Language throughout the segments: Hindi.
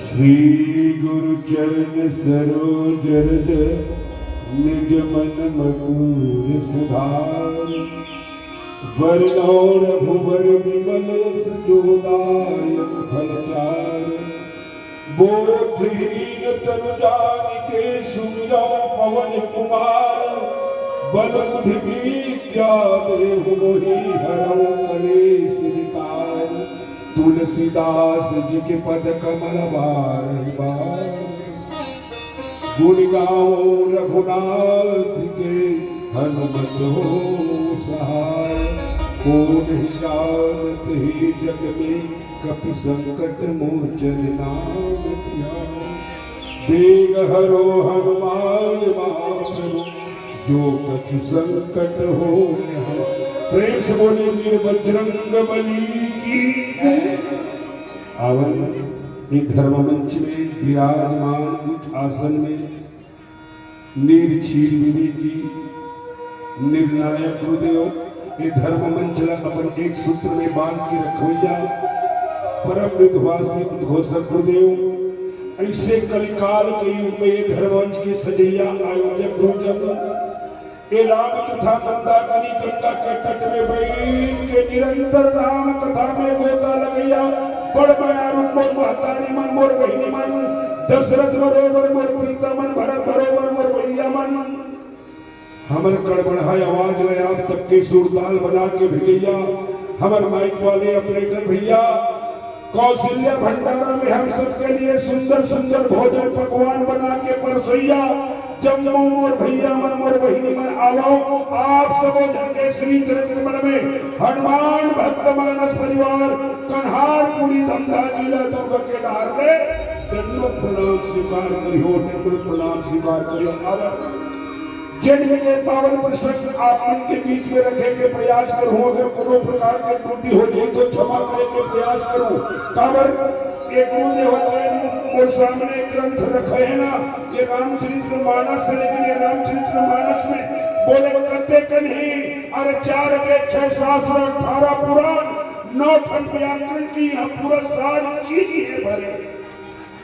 श्री गुरु चरण सरोज रज निज मन मधुर सुधार वरनौ रघुवर विमल सुजोदायक फलचार बोधहीन तनु जानिके सुमिरौ पवन कुमार बल बुद्धि विद्या देहु मोहि हरौ कलेश विकार तुलसीदास जी के पद कमल बार बार गुण गाओ रघुनाथ के हनुमत हो सहाय को नहीं जानत ही जग में कपि संकट मोचन नाम ध्यान। बेग हरो हनुमान महाप्रभु जो कछु संकट हो यहाँ। प्रेम से बोले वीर बजरंग बली की। आवन एक धर्म मंच में विराजमान कुछ आसन में निर्छील विवेकी निर्णायक गुरुदेव ये धर्म मंच अपन एक सूत्र में बांध के रखोया। परम विद्वासी उद्घोषक गुरुदेव ऐसे कलिकाल के युग में ये धर्म मंच के सजैया आयोजक गुरुजन ये राम कथा मंदाकिनी गंगा के तट में बैठ के निरंतर राम कथा में गोता लगैया। बड़ माया रूप मोर महतारी मन मोर बहिनी मन दशरथ बरोबर मोर प्रीता मन भरत बरोबर मोर भैया मन। हमर कड़बड़ाई आवाज में आप तक के सुरताल बना के भेजैया। हमर माइक वाले ऑपरेटर भैया कौशल्या भंडारा में हम सबके लिए सुंदर सुंदर भोजन पकवान बना के परसैया। जब मोर भैया मन मोर बहिनी मन आओ आप सब जन के श्री चरित्र मन में हनुमान भक्त मानस परिवार कन्हारपुरी धमधा जिला दुर्ग के धार में दंडवत प्रणाम स्वीकार करियो। दंडवत प्रणाम स्वीकार करियो। आवर जिन मिले पावन प्रसंग आप मन के बीच में रखे के प्रयास करूं। अगर कोनो प्रकार की त्रुटि हो जाए तो क्षमा करे के प्रयास करूं। काबर एक गुरुदेव और सामने ग्रंथ रखे है ना ये रामचरित्र मानस है। लेकिन ये रामचरित्र मानस में बोले करते कन्ही अरे 4 वेद 6 शास्त्र 18 पुराण 9 खंड व्याकरण की यहाँ पूरा सारी चीज है भरे।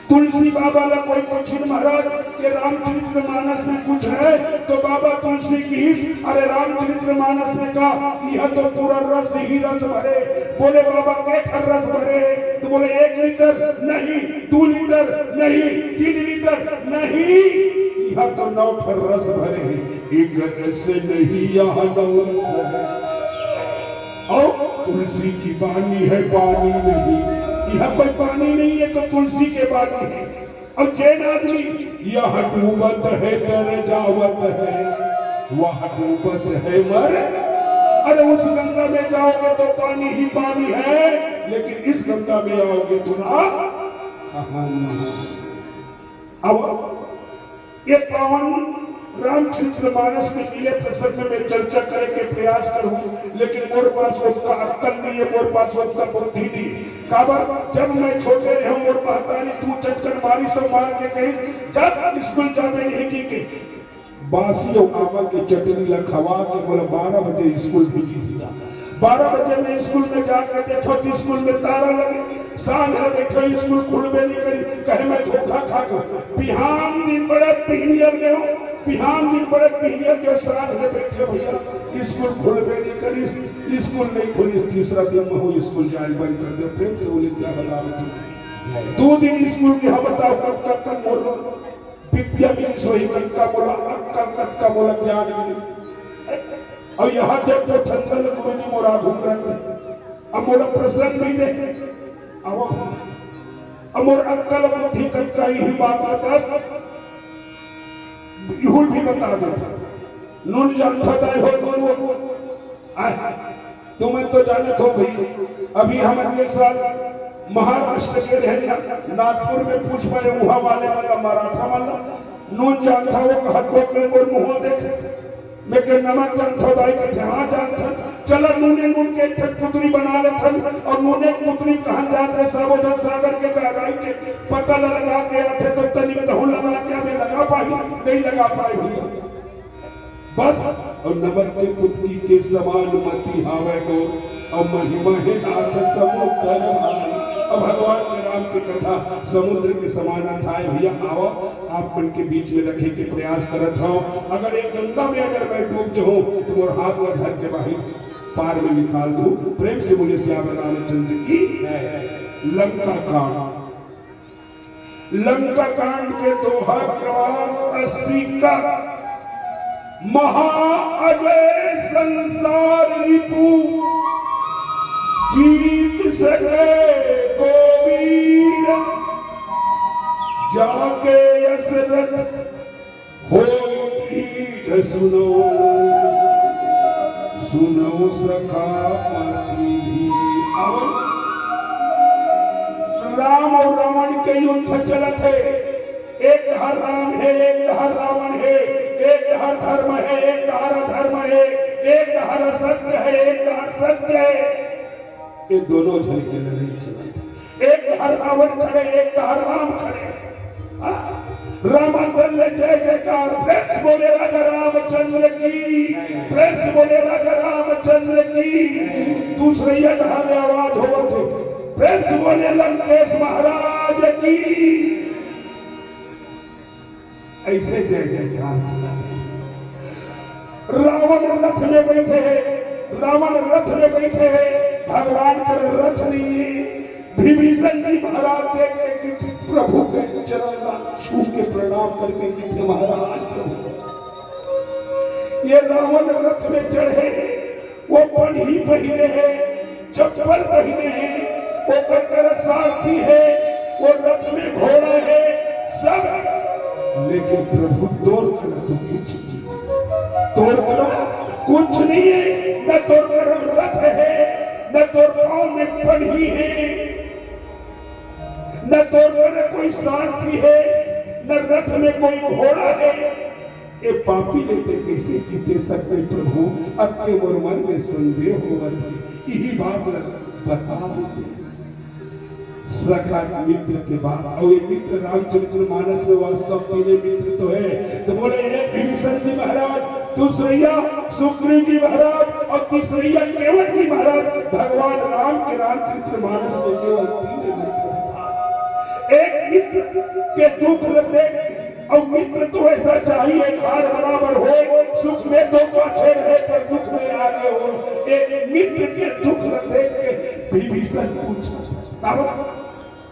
तुलसी बाबा ला कोई पूछे महाराज ये रामचरित्र मानस में कुछ है तो बाबा तुलसी की अरे रामचरित्र मानस में कहा यह तो पूरा रस ही रस भरे। बोले बाबा के रस भरे तो बोले 1 लीटर नहीं 2 लीटर नहीं 3 लीटर नहीं यह तो 9 रस भरे। एक ऐसे नहीं यहाँ 9 रस है और तुलसी की बानी है पानी नहीं। यह कोई पानी नहीं है तो तुलसी के बानी है। और जैन आदमी यह डूबत है तर जावत है वह डूबत है मर। अरे उस गंगा में जाओगे तो पानी ही पानी है लेकिन इस गंगा में आओगे तो ना। अब ये पावन रामचरित्र मानस में मिले प्रसंग में चर्चा करे के प्रयास करूं। लेकिन मोर पास उसका अक्कल नहीं है मोर पास उसका बुद्धि नहीं। काबर जब मैं छोटे रहे मोर महतारी तू चक्कर मारी सब मार के कही जब स्कूल जावे नहीं की बासी और आमा की चटनी लखवा के बोला 12 बजे स्कूल भेजी थी। 12 बजे में स्कूल में जाकर देखो कि स्कूल में ताला लगे सांझ बैठो स्कूल खुलबे नहीं करी कहे मैं धोखा खा बिहान दिन बड़े पीनियर गए बिहान दिन बड़े पीनियर के सांझ में बैठे भैया स्कूल खुलबे नहीं करी स्कूल नहीं खुली। तीसरा दिन में हो स्कूल जाए बंद कर दे। प्रेम से बोले क्या बता 2 दिन स्कूल की हाँ बताओ कब बोल विद्या मिली सोही कल का बोला कब का बोला ज्ञान मिली। और यहाँ जब तो ठंडल गुरु जी मोरा घूम रहे अब बोला प्रसन्न भी दे अब मोर अक्कल बुद्धि का ही बात बता यूल भी बता दे नून जानता दाई हो नून तुम्हें तो जानत हो भाई। अभी हमारे साथ महाराष्ट्र के रहना नागपुर में पूछ पाए वहां वाले मतलब मराठा वाला नून जानता वो कहत बोल मुंह देखे मैं के नमक जानता दाई के हाँ जानता चला नूने नून के एक पुतली बना ले और नूने पुतली कहां जाते साबोधन सागर के गहराई के पता लगा के आते तो तनिक दहु लगा के हमें लगा पाई नहीं लगा पाए भैया बस। और नमक के पुतली के समान मती हावे को और महिमा है नाथ समुद्र। अब भगवान के राम की कथा समुद्र के समान था भैया। आओ आप मन के बीच में रखे के प्रयास करत हो। अगर एक गंगा में अगर मैं डूब जाऊं तो मोर हाथ में धर के बाहर पार में निकाल दूं। प्रेम से बोले श्याम रामचंद्र की। लंका कांड के दोहा क्रमांक 80 का महा अजय संसार रिपु जीत सके गोवीर जाके यसरथ हो सुनो सुनो सखा राम और रावण के युद्ध चलत है। एक हर राम है, एक हर रावण है, एक हर धर्म है, एक हर अधर्म है, एक हर सत्य है, एक हर सत्य है। ये दोनों जन के लड़ाई चलत। एक हर रावण खड़े, एक हर राम खड़े। रामांतर ने जय जयकार प्रेस बोले राजा रामचंद्र की, प्रेस बोले राजा रामचंद्र की। दूसरे यदि आवाज हो थे प्रेस बोले लंकेश महाराज की। ऐसे जय जयकार चला। रावण रथ में बैठे हैं, रावण रथ में बैठे हैं, भगवान कर रथ नहीं। विभीषण जी महाराज देख के प्रभु के चरण छू के प्रणाम करके कि महाराज प्रभु। ये रावण रथ में चढ़े, वो पन्ही पहने हैं, चप्पल पहने हैं, वो कर सारथी है, वो रथ में घोड़ा है, सब है। लेकिन प्रभु तोड़ कर तो कुछ नहीं, तोड़ कर कुछ नहीं है। न तोड़ कर रथ है, न तोड़ पांव में पन्ही है, न तोड़ कर कोई सारथी है, न रथ में कोई घोड़ा है। ये पापी लेते कैसे जीते सकते प्रभु? अब के मोर मन में संदेह होगा, यही बात बता देते। सखा मित्र के बाद और ये मित्र रामचरित्र मानस में वास्तव तीन मित्र तो है। तो बोले एक विभीषण जी महाराज, दूसरैया सुग्रीव जी महाराज और तीसरैया केवट जी महाराज। भगवान राम के रामचरित्र मानस में केवल तीन मित्र। एक मित्र के दुख देख, और मित्र तो ऐसा चाहिए खाड़ बराबर हो, सुख में दो पाछे रहे पर दुख में आगे हो। एक मित्र के दुख देख के विभीषण पूछा,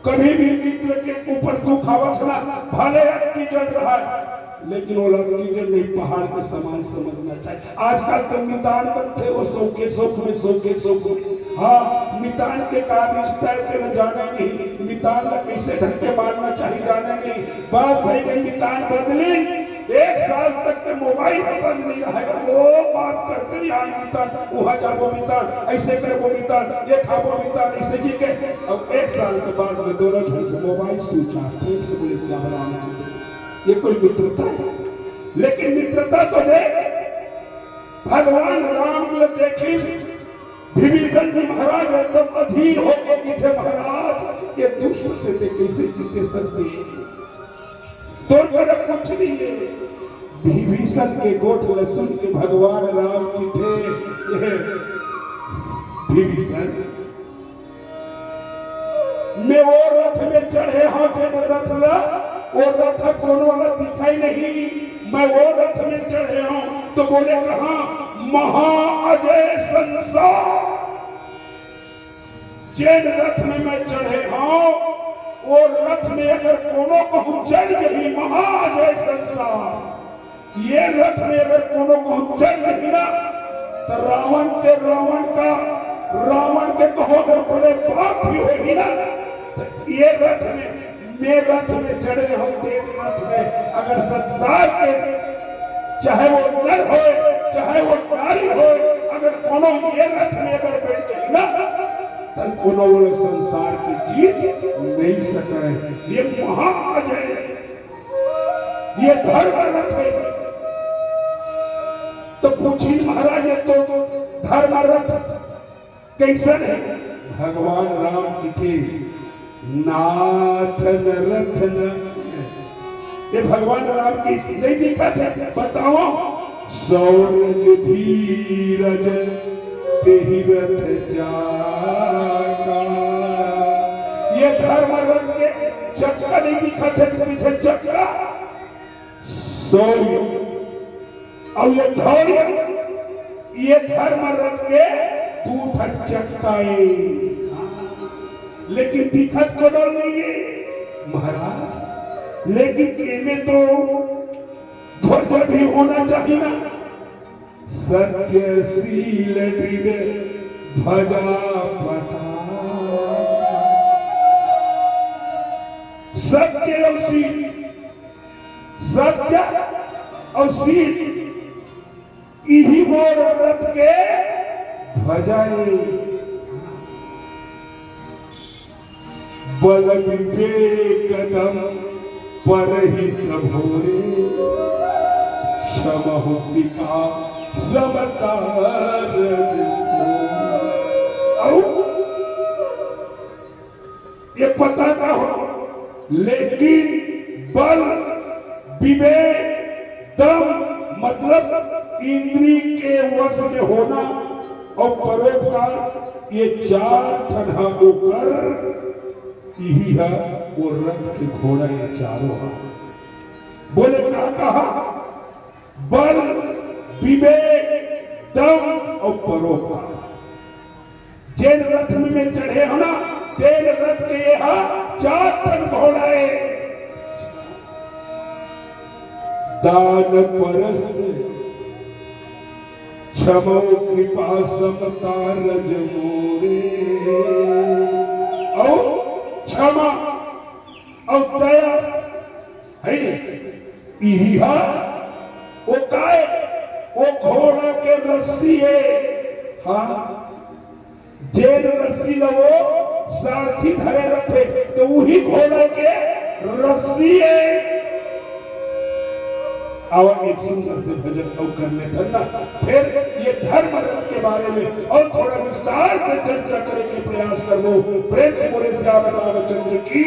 कभी भी मित्र के ऊपर दुख आवत ना, भले अग्नि जल रहा है लेकिन वो अग्नि जल नहीं, पहाड़ के समान समझना चाहिए। आजकल तो मितान बनते वो सौके सुख में, सौके सुख में। हाँ, मितान के कार्य न जाने नहीं, मितान ला कैसे धक्के मारना चाहिए जाने नहीं। बात भाई गई मितान बदली, एक साल तक के मोबाइल में बंद नहीं रहेगा। वो बात करते यार मितान, वहां जाबो मितान, ऐसे करबो मितान, ये खाबो मितान, ऐसे जी के। अब एक साल के बाद में दोनों जन मोबाइल स्विच ऑफ से बोले श्याम, ये कोई मित्रता है? लेकिन मित्रता तो देख, भगवान राम को देखी विभीषण जी महाराज एकदम अधीर होकर बैठे। महाराज ये दुष्ट से थे कैसे जीते सकते? तो कुछ नहीं है। विभीषण के गोठ लहसुन के भगवान राम की थे। विभीषण में वो रथ में चढ़े हो, रथ ला वो रथ कोनो दिखाई नहीं। मैं वो रथ में चढ़े हूं तो बोले कहा महाअजय संसार। जिन रथ में मैं चढ़े हूं वो रथ में अगर कोनो कहूं चढ़ गई महाअजय संसार। ये रथ में अगर कोनो कहूं चढ़ गई ना तो रावण के कहो अगर बड़े बाप भी होगी ना, तो ये रथ में मैं रथ में चढ़े हो, तेरे रथ में अगर संसार के चाहे वो नर हो चाहे वो नारी हो, अगर कोनो ये रथ में अगर बैठ गई ना तो कोनो वो संसार की जीत नहीं सके। ये महाअजय, ये धर्म रथ है। तो पूछी महाराज ये तो धर्म रथ कैसन है? भगवान राम की थे नाथन रथन। ये भगवान राम की नहीं दिखा था? बताओ। सौरज धीरज तेहि रथ जाका। ये धर्म रथ के चक्का नहीं दिखा था, पीछे चक्का सौर्य और ये धौर्य, ये धर्म रथ के दूठ चक्काए। लेकिन दिखत को डर नहीं है महाराज। लेकिन इनमें तो ध्वज भी होना चाहिए ना। सत्यशील ध्वजा पता। सत्य और शील, सत्य और शील यही मोर रथ के ध्वजाएं। बल विवेकदम परहित भोरे क्षमहु कृपा समतार ये पता ना हो, लेकिन बल विवेक दम मतलब इंद्री के वश में होना और परोपकार, ये चार ठन्हा होकर यही है वो रथ के घोड़ा, ये चारों है। बोले क्या कहा? बल विवेक दम और परोपकार। जेल रथ में चढ़े हो ना, तेल रथ के यहाँ चार ठन घोड़ाए। दान परस क्षमो कृपा समता रज मोरे, और क्षमा और दया है यही है वो काय, वो घोड़ा के रस्सी है। हाँ, जेल रस्सी लो सारथी धरे रखे तो वही घोड़ा के रस्सी है। और एक सुंदर से भजन और करने धरना, फिर ये धर्म रथ के बारे में और थोड़ा विस्तार से चर्चा करने के प्रयास कर लो। प्रेम से बोले श्याम रामचंद्र की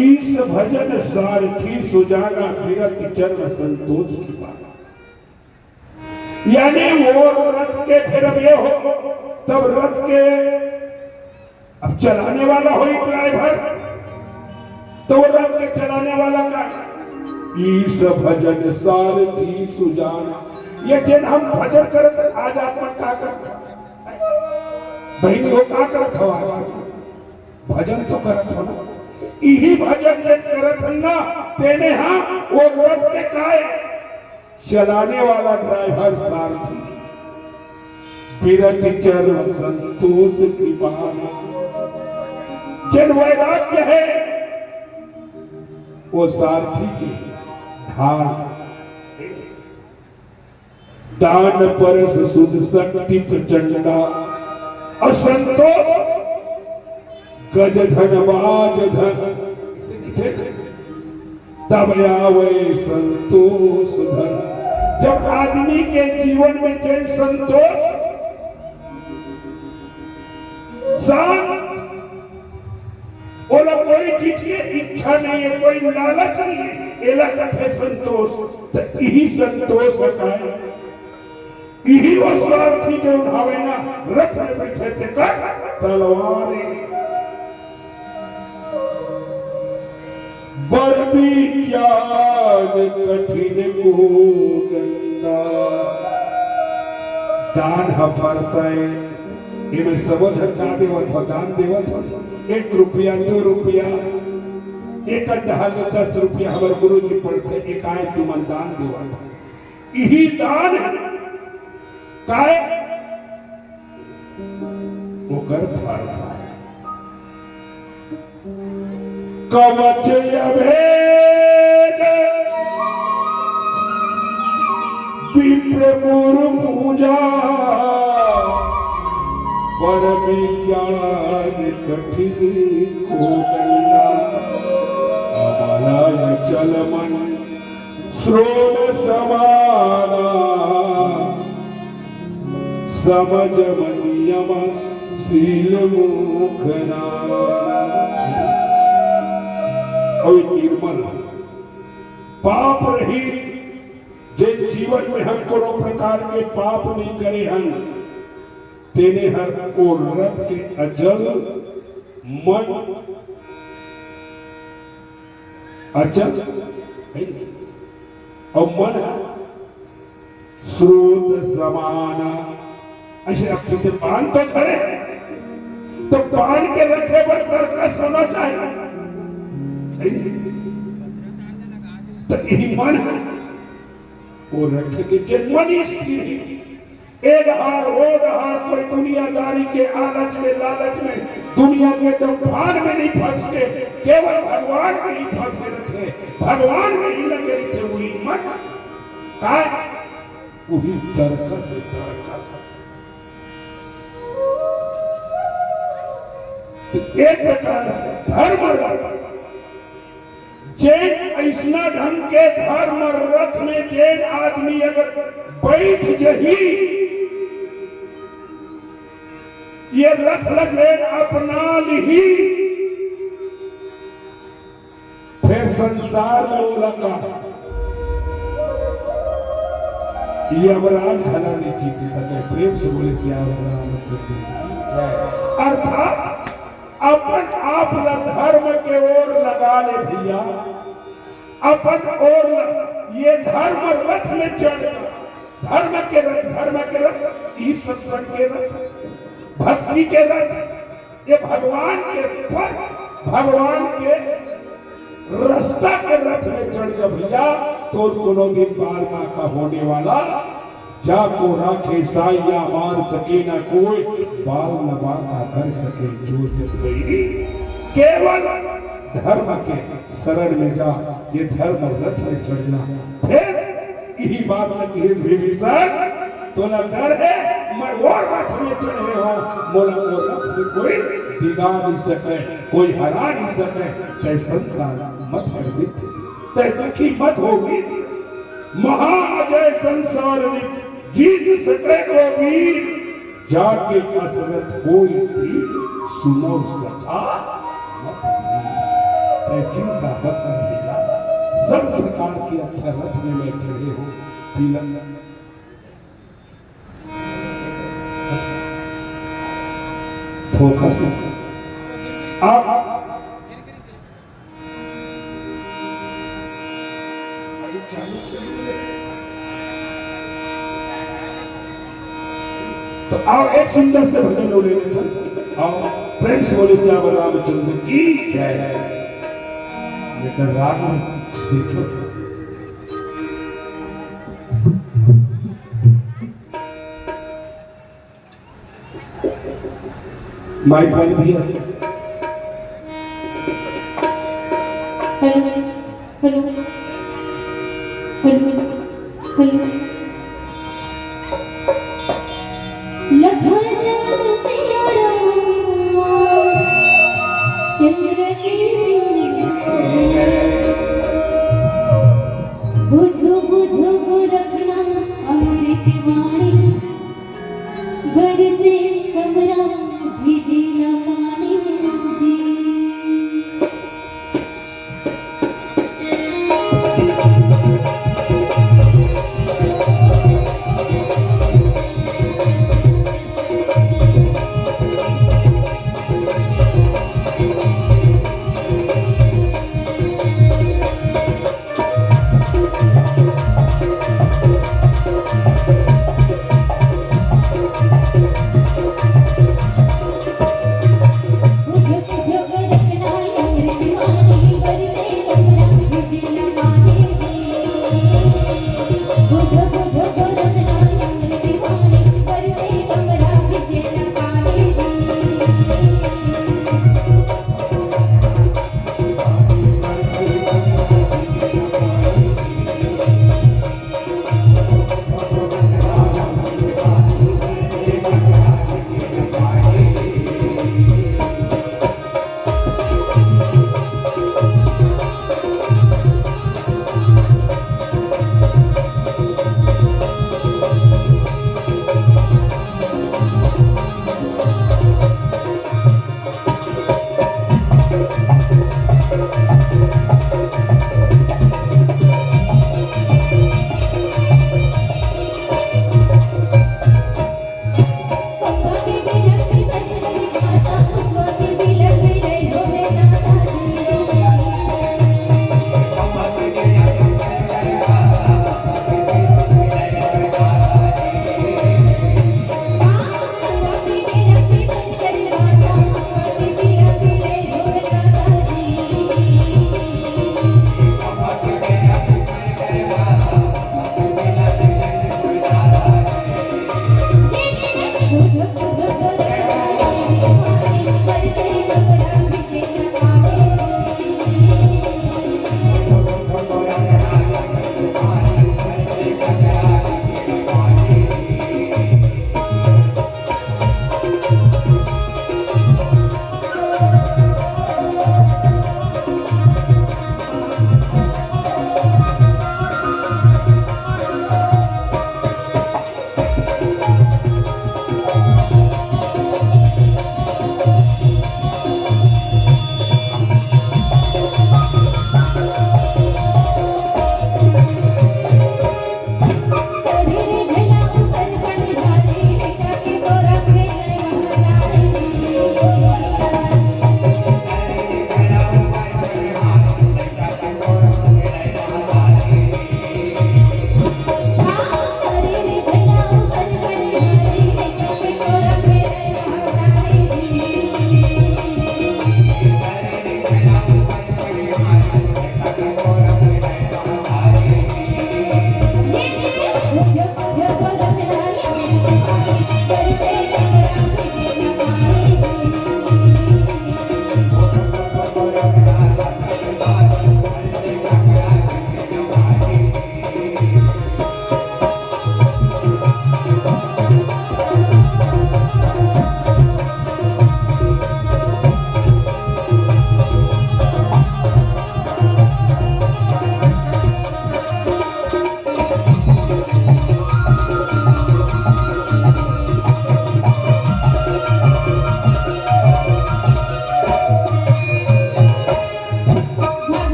ईश भजन सारथी सुजाना विरत चरण संतोष की बात। यानी वो रथ के फिर अब ये हो तब रथ के अब चलाने वाला हो ड्राइवर, तो वो रथ के चलाने वाला का ईश भजन सारथी सुजाना। ये जिन हम भजन करते आज आप का करते बहनी हो का करत हो, आज भजन तो करत हो ना, यही भजन जे करत ना तेने हाँ वो रथ के काय चलाने वाला ड्राइवर सारथी विरत चरण संतोष की बाना। जिन वैराग्य है वो सारथी की ढाल, दान परस सुध शक्ति प्रचंडा और संतोष गज धन बाज धन तब आवे संतोष धन। जब आदमी के जीवन में जय संतोष शांत बोला, कोई चीज की इच्छा नहीं है, कोई लालच नहीं है, एला कथे संतोष। तो यही संतोष का यही वो स्वार्थी जो उठावे ना रथ में बैठे थे कर तलवारें बरबी ज्ञान कठिन को गंदा। दान हफरसाए इनमें समझ का देवत हो, दान देवत हो, 1 रुपया 2 रुपया 1 ढाल 10 रुपया हमारे गुरु जी पढ़ते एक आए तुम दान देवत। यही दान काय वो कर फारसा कवच अभेद विप्र गुरु पूजा परमियान कठिन को गंगा। अमलाय चल मन श्रोण समाना समझ मनियम शील मुखना। और निर्मल पाप रहित जिन जीवन में हम कोनो प्रकार के पाप नहीं करे हम तेने हर को रथ के अजल मन अचल और मन स्रोत समाना। ऐसे अब से पान तो खड़े तो पान के रखे पर तरकस होना चाहिए, तो यही मन है वो रखे के जन्मनी स्थिर एक हार वो हार कोई दुनियादारी के आलच में लालच में दुनिया के तूफान में नहीं फंस के केवल भगवान में ही फंसे रहते, भगवान में ही लगे रहते। वही मन का वही तरकस तरकस एक प्रकार से धर्म जैन ऐसा ढंग के धर्म रथ में जैन आदमी अगर बैठ जही ये रथ लगे अपना ली फिर संसार में लगा ये अवराज भला नहीं जीती सके। प्रेम से बोले अर्थात अपन आप धर्म के ओर लगा ले भैया, अपन ओर ये धर्म रथ में चढ़, धर्म के रथ ई सत्संग के रथ भक्ति के रथ ये भगवान के पथ भगवान के रास्ता के रथ में चढ़ जा भैया तो कोनो दिन बार माँ का होने वाला जाको राखे साइया मार सके ना कोई बाल नबा का कर सके जो जग गई। केवल धर्म के शरण में जा, ये धर्म रथ में चढ़ जा। फिर यही बात लगी विभीषण तो न डर है मैं वो रथ में चढ़े हो मोला वो रथ से कोई डिगा नहीं सके, कोई हरा नहीं सके। तय संसार मत कर मित्र, तय दुखी मत होगी। महाअजय संसार में जीत सके को वीर जाके कसरत होई थी। सुनो उसका मत चिंता मत कर देगा, सब प्रकार के अच्छा रथ में मैं चढ़े हो तिलक धोखा से आप तो आओ एक सुंदर से भजन हो लेने चल, आओ प्रेम से बोले श्याम रामचंद्र की जय। लेकिन राग में देखो माइक वाली भैया hello hello hello hello Lakhan Siya Ram Chandra की बुझो बुझो रखना अमृत वाणी बरसे कमरा भिजे न पानी जी।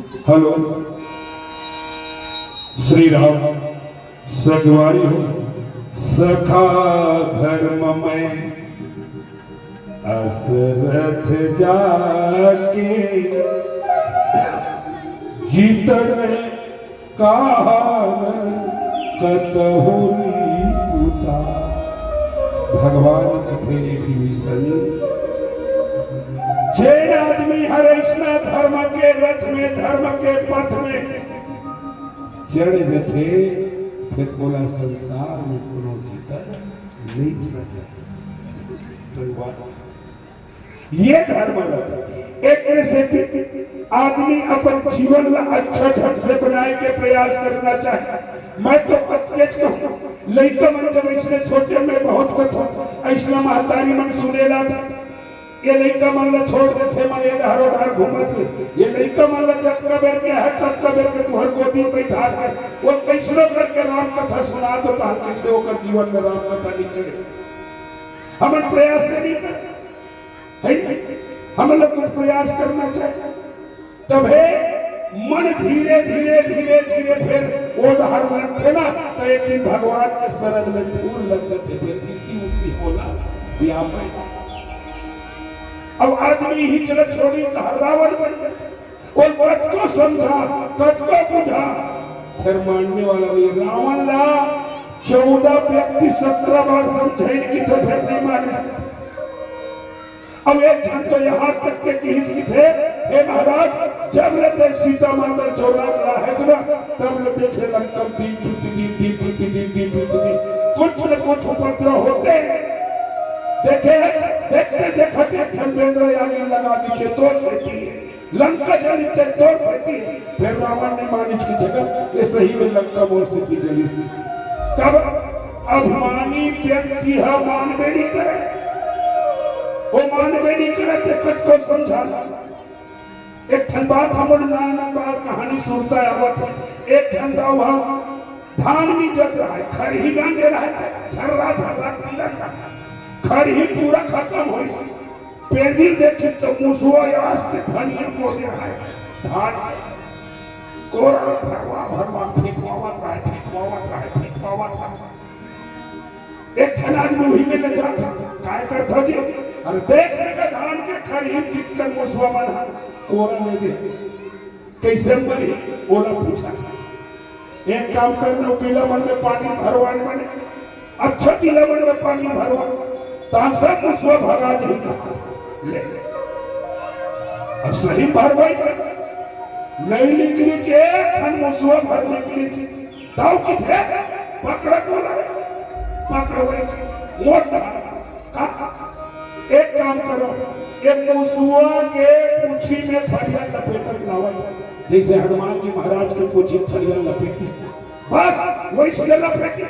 हेलो श्री राम सगवारी हो सखा धर्म में असरथ जाके जीतन कान कतहुरी पुता। भगवान कथे विभीषण जैन आदमी हर ऐसा धर्म के रथ में धर्म के पथ में चढ़ जथे फिर बोला संसार में कोनो जीता नहीं सके। ये धर्म रथ एक से आदमी अपन जीवन ला अच्छा ढंग से बनाए के प्रयास करना चाहे। मैं तो प्रत्यक्ष कहूँ लड़का मन जब इसने छोटे में बहुत कथा ऐसा महतारी मन सुनेला था। ये लड़का मन ला छोड़ देते मन ये हरो हर घूमत ये लड़का मन ला चक्का बेर के है चक्का बेर के तुहर गोदी में बैठा के वो कैसरो करके राम कथा सुना तो कहा कैसे होकर जीवन में राम कथा नहीं चले। हम प्रयास से नहीं कर हम लोग कुछ प्रयास करना चाहिए तब है मन धीरे धीरे धीरे धीरे फिर वो धार लगते ना तो एक दिन भगवान के शरण में फूल लगते थे फिर नीति उठी होला व्यापार। अब आदमी ही चल छोड़ी रावण बन गए और कत को समझा कत को बुझा फिर मानने वाला नहीं। रावण ला 14 व्यक्ति 17 बार समझे कि तो फिर नहीं माने। अब एक जन तो यहाँ तक के किसी थे हे महाराज जब लेते सीता माता चोरा है तब ले देखे लंकम दिन प्रतिदिन कुछ न कुछ उपद्रव होते देखे देखते देखते धर्मेंद्र आगे लगा दीजिए तोड़ फेंकी लंका जलिते तोड़ फेंकी। फिर रावण ने मानिज की जगह ये सही में लंका मोर से की जली सी। कब अभिमानी व्यक्ति है मानवे नहीं करे वो मानवे नहीं करे दिक्कत को समझाना। एक ठन बात हमर नान बात कहानी सुनता आवत एक ठंडा हुआ धान भी जत रहा है खरही गांजे रहा है झर्रा झर्रा तीरन खरही पूरा खत्म हो पेंदिल देखे तो मुसुआ यास के धनिया को दे रहा है धान कोरा भरवा भरवा फेंकवावत रहा है एक ठन आदमी वही में ले जाता काय करता जी अरे देखने का धान के खरही चिकन मुसुआ बना कोरा ले दे कैसे मरी ओला पूछा एक काम कर लो पीला मन में पानी भरवाने बने अच्छा पीला मन में पानी भरवा तांसा मुसुआ भगा नहीं का ले अब सही भरवाई नहीं निकली के खन मुसुआ भर निकली दाव किथे पकड़ा तो पकड़वाई मोट एक काम करो एक मुसुआ के पूछी में फरिया लपेट लावत जैसे हनुमान जी महाराज के पूछी फरिया लपेटी बस वैसे लपेटी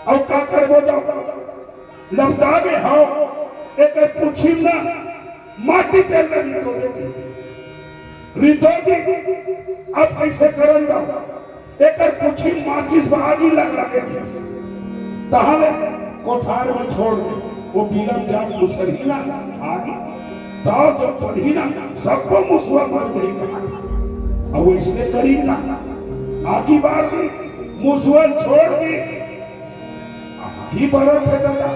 और का करबो जाओ लपटा में हो एक पूछी ना माटी पे रितो दे अब ऐसे करन जाओ एक पूछी माचिस बागी लगे तहाले कोठार में छोड़ दे वो पीलम जात मुसरही ना आगे दाव जब पढ़ी ना सबको मुसवा मर जाएगा अब वो इसने करीब ना आगे बार दी मुसवा छोड़ दी ही बरफ है दादा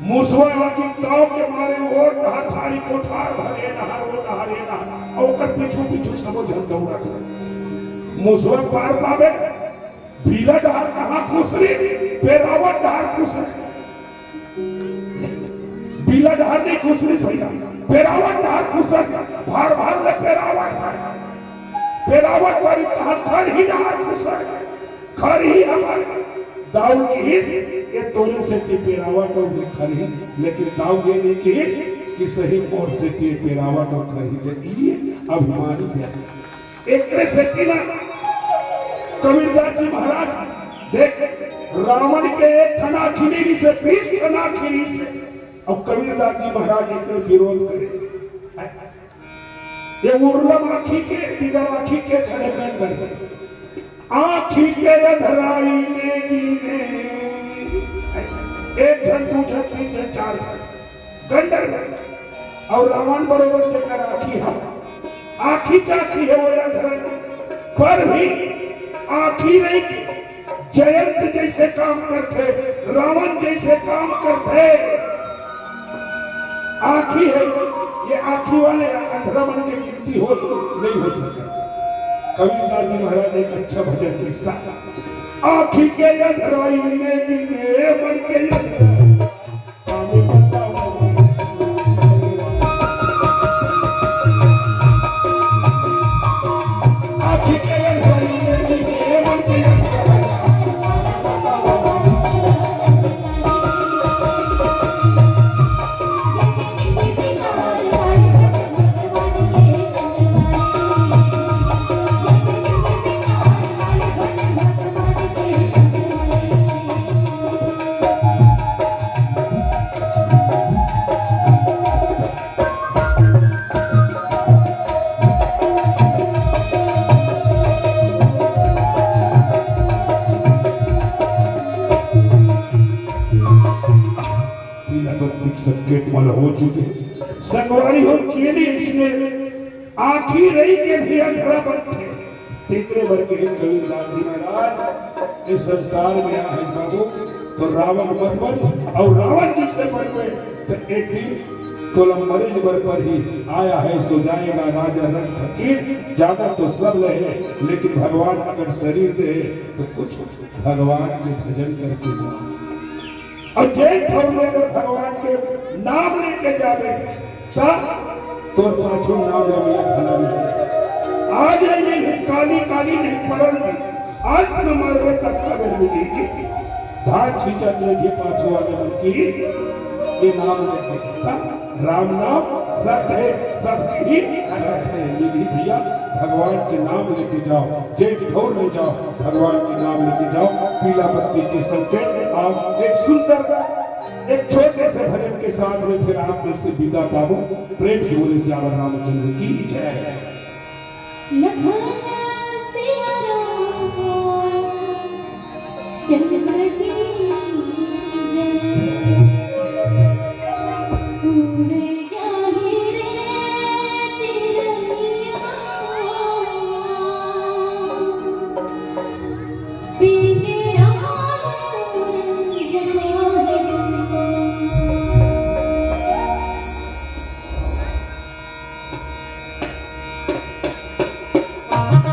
मुसवा आगे दाव के मारे वो थारी कोठार भरे नहर वो नहरे नहर और कर पीछू सब जल दौड़ा मुसवा पार पावे भीला डहार कहाँ खुसरी पेरावत डहार खुसरी पीला डहार नहीं खुसरी भैया पेरावत डहार खुसर भार भार ले पेरावत वाली डहार खर ही डहार खुसर खर ही हमारे दाऊ की हिस्स ये तोरे से की पेरावत और खर ही लेकिन दाऊ ये नहीं की हिस्स कि सही मोर से की पेरावत और खर ही ये अभिमानी है एक से की ना कबीरदास जी महाराज देख रावण के एक ठना खिनीरी से 20 ठना खिनी से और कबीरदास जी महाराज एक विरोध करे ये उर्लम आँखी के बिगर आँखी के झड़े गंडर आँखी के अधराई ने गिने एक झन दू झन तीन झन चार गंडर और रावण बरोबर जकर आँखी हम आखी चाखी है वो धर्म, पर भी आखी नहीं की जयंत जैसे काम करते, रावण जैसे काम करते। आखी है ये, आखी वाले अंधरा बन के गिनती हो नहीं हो सकता। कबीरदास जी महाराज ने एक अच्छा भजन लिखा, आखी के अंधराई ने गिने बन के आखी के अंधराई ने गिने बन के संकेत वाला हो चुके संगवारी हो चेली इसमें आखी रही के भी अंधरा बनते तीसरे भर के कबीरदास जी महाराज इस संसार में आए बाबू तो रावण मत बन और रावण जिससे बन गए तो एक दिन तोलम मरीज भर पर ही आया है सो जाएगा राजा रंग फकीर। ज्यादा तो सब रहे लेकिन भगवान अगर शरीर दे तो कुछ भगवान के भजन करके जाओ और जय ठौर अगर भगवान के नाम लेके जावे तब तो पाछो नाम रमिया भला में आज नहीं काली काली नहीं परल में आज न मरवे तक खबर मिलेगी। धार छिचत लगे पाछो वाले मन की ये नाम लेके राम नाम सब है सब ही भैया भगवान के नाम लेके जाओ, जेठ ठोर ले जाओ, भगवान के नाम लेके जाओ। पीला पत्ती के संकेत आप एक सुंदर एक छोटे से भजन के साथ में फिर आप देर से विदा पाओ। प्रेम से बोले श्याम रामचंद्र की जय। लखन सिया राम चंद्र की Ah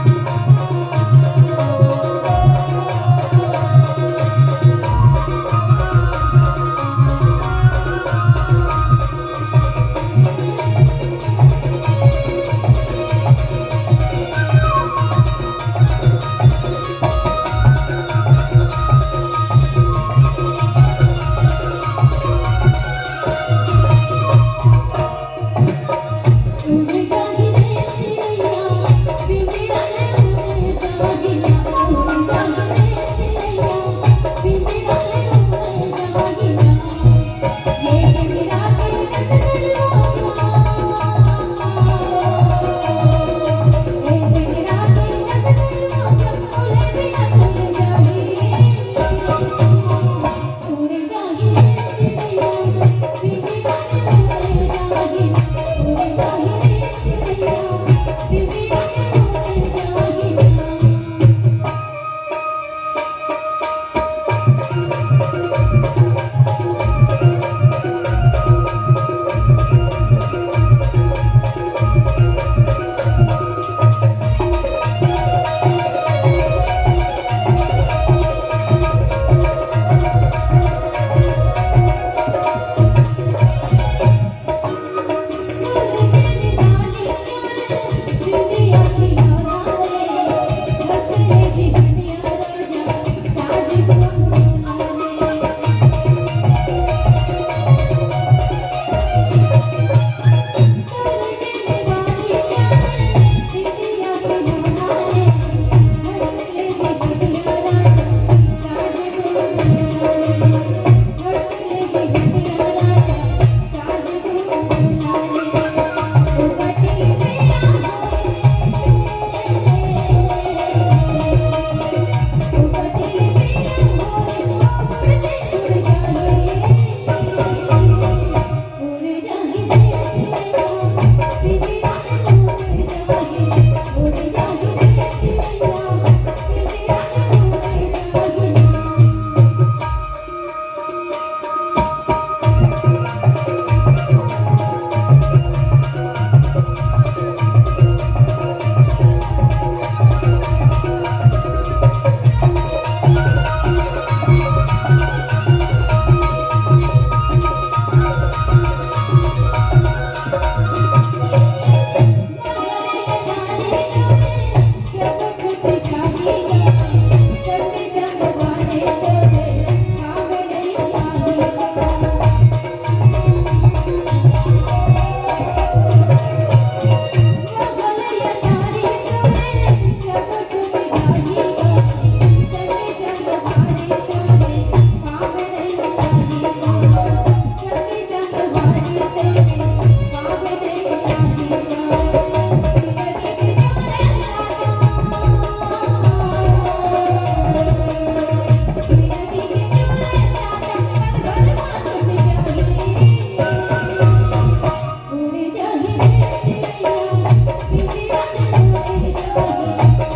कहे